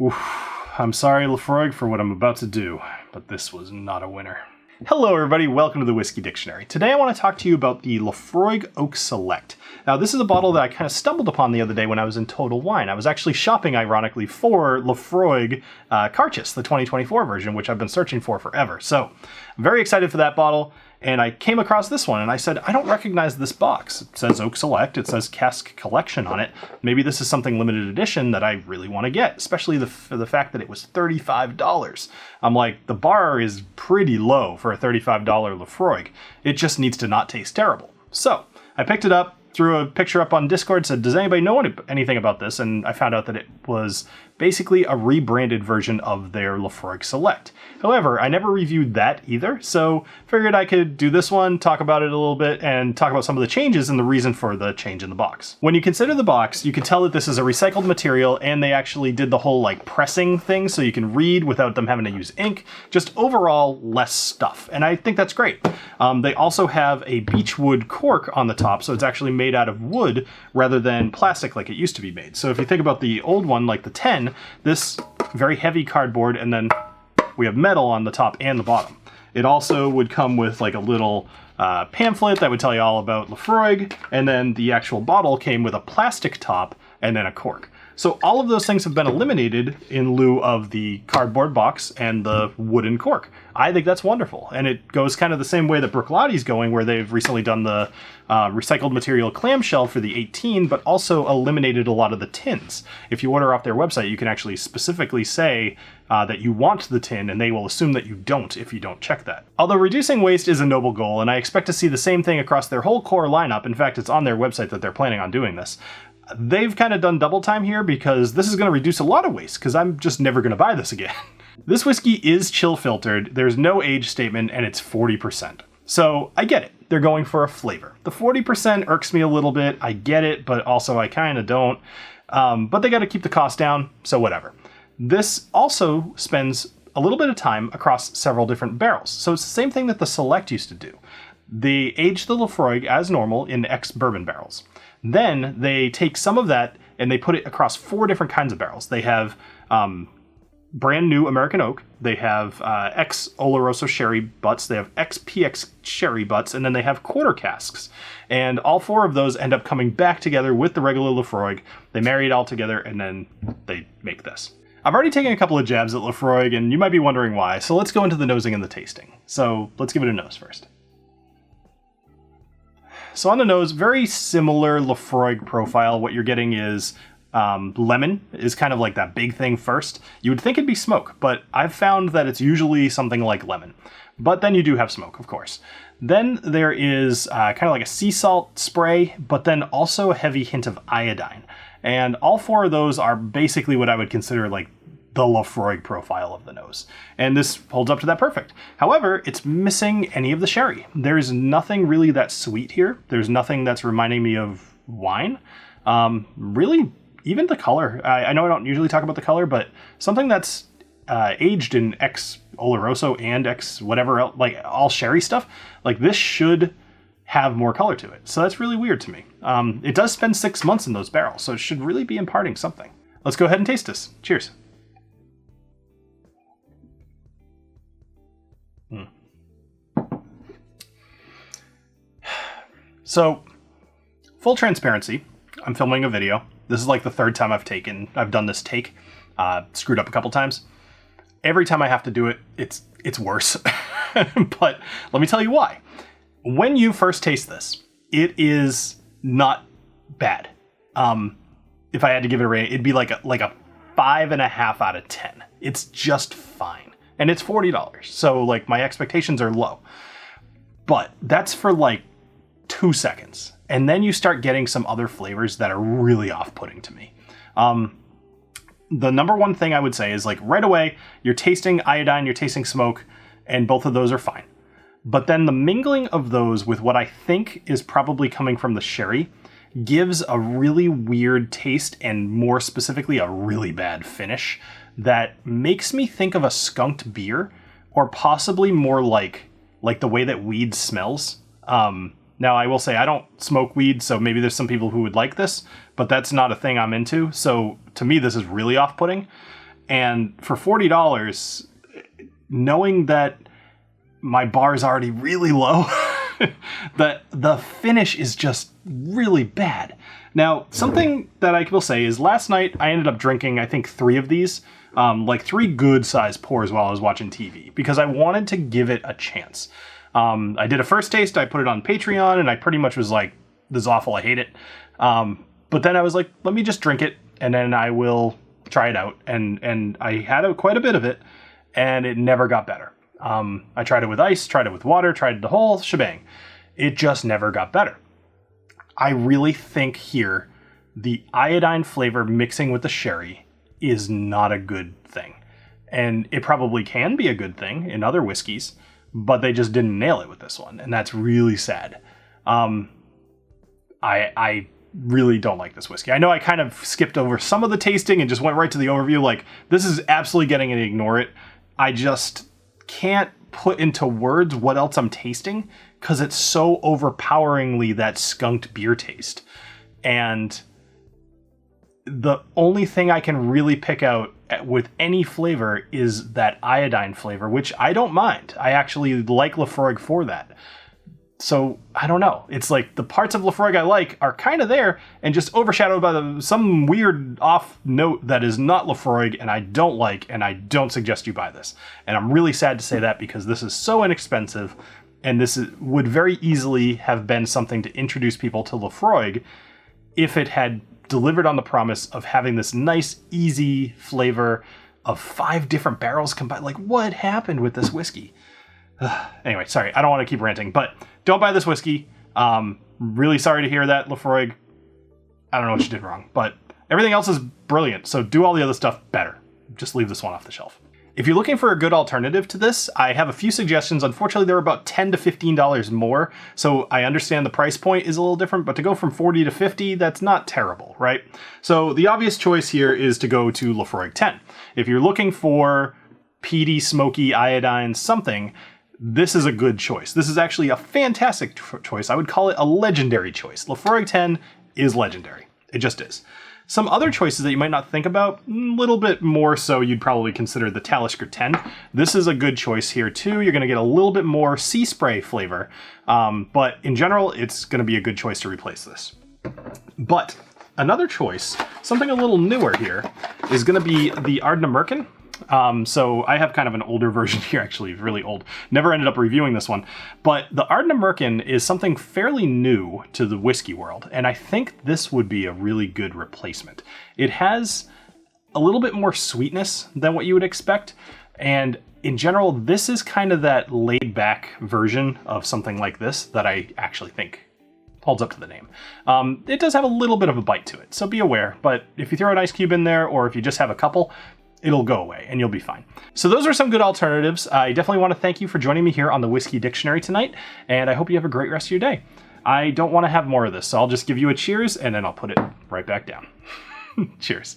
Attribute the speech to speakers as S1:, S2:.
S1: Oof, I'm sorry, Laphroaig, for what I'm about to do, but this was not a winner. Hello everybody, welcome to the Whiskey Dictionary. Today I want to talk to you about the Laphroaig Oak Select. Now this is a bottle that I kind of stumbled upon the other day when I was in Total Wine. I was actually shopping, ironically, for Laphroaig Carchis, the 2024 version, which I've been searching for forever. So, I'm very excited for that bottle, and I came across this one, and I said, I don't recognize this box. It says Oak Select, it says Cask Collection on it. Maybe this is something limited edition that I really want to get, especially for the fact that it was $35. I'm like, the bar is pretty low for a $35 Laphroaig. It just needs to not taste terrible. So, I picked it up, threw a picture up on Discord, said, does anybody know anything about this? And I found out that it was basically a rebranded version of their Laphroaig Select. However, I never reviewed that either, so figured I could do this one, talk about it a little bit, and talk about some of the changes and the reason for the change in the box. When you consider the box, you can tell that this is a recycled material, and they actually did the whole like pressing thing so you can read without them having to use ink. Just overall less stuff, and I think that's great. They also have a beechwood cork on the top, so it's actually made out of wood rather than plastic like it used to be made. So if you think about the old one, like the 10, this very heavy cardboard, and then we have metal on the top and the bottom. It also would come with like a little pamphlet that would tell you all about Laphroaig, and then the actual bottle came with a plastic top and then a cork. So all of those things have been eliminated in lieu of the cardboard box and the wooden cork. I think that's wonderful, and it goes kind of the same way that Bruichladdich going, where they've recently done the recycled material clamshell for the 18, but also eliminated a lot of the tins. If you order off their website, you can actually specifically say that you want the tin, and they will assume that you don't if you don't check that. Although reducing waste is a noble goal, and I expect to see the same thing across their whole core lineup. In fact, it's on their website that they're planning on doing this. They've kind of done double time here because this is going to reduce a lot of waste, because I'm just never going to buy this again. This whiskey is chill filtered, there's no age statement, and it's 40%. So I get it, they're going for a flavor. The 40% irks me a little bit, I get it, but also I kind of don't. But they got to keep the cost down, so whatever. This also spends a little bit of time across several different barrels. So it's the same thing that the Select used to do. They age the Laphroaig as normal in ex-bourbon barrels. Then they take some of that and they put it across 4 different kinds of barrels. They have brand new American oak, they have ex Oloroso sherry butts, they have ex PX sherry butts, and then they have quarter casks. And all 4 of those end up coming back together with the regular Laphroaig. They marry it all together and then they make this. I've already taken a couple of jabs at Laphroaig, and you might be wondering why, so let's go into the nosing and the tasting. So let's give it a nose first. So on the nose, very similar Laphroaig profile. What you're getting is lemon is kind of like that big thing first. You would think it'd be smoke, but I've found that it's usually something like lemon. But then you do have smoke, of course. Then there is kind of like a sea salt spray, but then also a heavy hint of iodine. And all 4 of those are basically what I would consider like the Laphroaig profile of the nose. And this holds up to that perfect. However, it's missing any of the sherry. There's nothing really that sweet here. There's nothing that's reminding me of wine. Really, even the color. I know I don't usually talk about the color, but something that's aged in ex Oloroso and ex whatever else, like all sherry stuff, like this should have more color to it. So that's really weird to me. It does spend 6 months in those barrels, so it should really be imparting something. Let's go ahead and taste this. Cheers. So, full transparency, I'm filming a video. This is like the 3rd time I've done this take. Screwed up a couple times. Every time I have to do it, it's worse. But let me tell you why. When you first taste this, it is not bad. If I had to give it a rating, it'd be like a 5.5 out of 10. It's just fine. And it's $40. So like my expectations are low. But that's for like 2 seconds. And then you start getting some other flavors that are really off-putting to me. The number one thing I would say is like right away, you're tasting iodine, you're tasting smoke, and both of those are fine. But then the mingling of those with what I think is probably coming from the sherry gives a really weird taste, and more specifically a really bad finish that makes me think of a skunked beer, or possibly more like the way that weed smells. Now, I will say I don't smoke weed, so maybe there's some people who would like this, but that's not a thing I'm into. So to me, this is really off-putting. And for $40, knowing that my bar is already really low, the finish is just really bad. Now, something that I will say is last night I ended up drinking, I think, 3 of these, like 3 good sized pours while I was watching TV, because I wanted to give it a chance. I did a first taste, I put it on Patreon, and I pretty much was like, this is awful, I hate it. But then I was like, let me just drink it, and then I will try it out. And I had quite a bit of it, and it never got better. I tried it with ice, tried it with water, tried the whole shebang. It just never got better. I really think here, the iodine flavor mixing with the sherry is not a good thing. And it probably can be a good thing in other whiskeys, but they just didn't nail it with this one. And that's really sad. I really don't like this whiskey. I know I kind of skipped over some of the tasting and just went right to the overview. Like, this is absolutely getting an ignore it. I just can't put into words what else I'm tasting, because it's so overpoweringly that skunked beer taste. And the only thing I can really pick out with any flavor is that iodine flavor, which I don't mind. I actually like Laphroaig for that. So, I don't know. It's like the parts of Laphroaig I like are kind of there and just overshadowed by some weird off note that is not Laphroaig and I don't like, and I don't suggest you buy this. And I'm really sad to say that, because this is so inexpensive, and would very easily have been something to introduce people to Laphroaig if it had delivered on the promise of having this nice, easy flavor of 5 different barrels combined. Like, what happened with this whiskey? Anyway, sorry, I don't want to keep ranting, but don't buy this whiskey. Really sorry to hear that, Laphroaig. I don't know what you did wrong, but everything else is brilliant, so do all the other stuff better. Just leave this one off the shelf. If you're looking for a good alternative to this, I have a few suggestions. Unfortunately, they're about $10 to $15 more, so I understand the price point is a little different, but to go from 40 to 50, that's not terrible, right? So the obvious choice here is to go to Laphroaig 10. If you're looking for peaty, smoky, iodine something, this is a good choice. This is actually a fantastic choice. I would call it a legendary choice. Laphroaig 10 is legendary. It just is. Some other choices that you might not think about, a little bit more so you'd probably consider the Talisker 10. This is a good choice here too. You're going to get a little bit more sea spray flavor, but in general, it's going to be a good choice to replace this. But another choice, something a little newer here, is going to be the Ardnamurchan. So I have kind of an older version here, actually, really old. Never ended up reviewing this one. But the Ardnamurchan is something fairly new to the whiskey world, and I think this would be a really good replacement. It has a little bit more sweetness than what you would expect, and in general, this is kind of that laid-back version of something like this that I actually think holds up to the name. It does have a little bit of a bite to it, so be aware, but if you throw an ice cube in there, or if you just have a couple, it'll go away and you'll be fine. So those are some good alternatives. I definitely want to thank you for joining me here on the Whiskey Dictionary tonight, and I hope you have a great rest of your day. I don't want to have more of this, so I'll just give you a cheers and then I'll put it right back down. Cheers.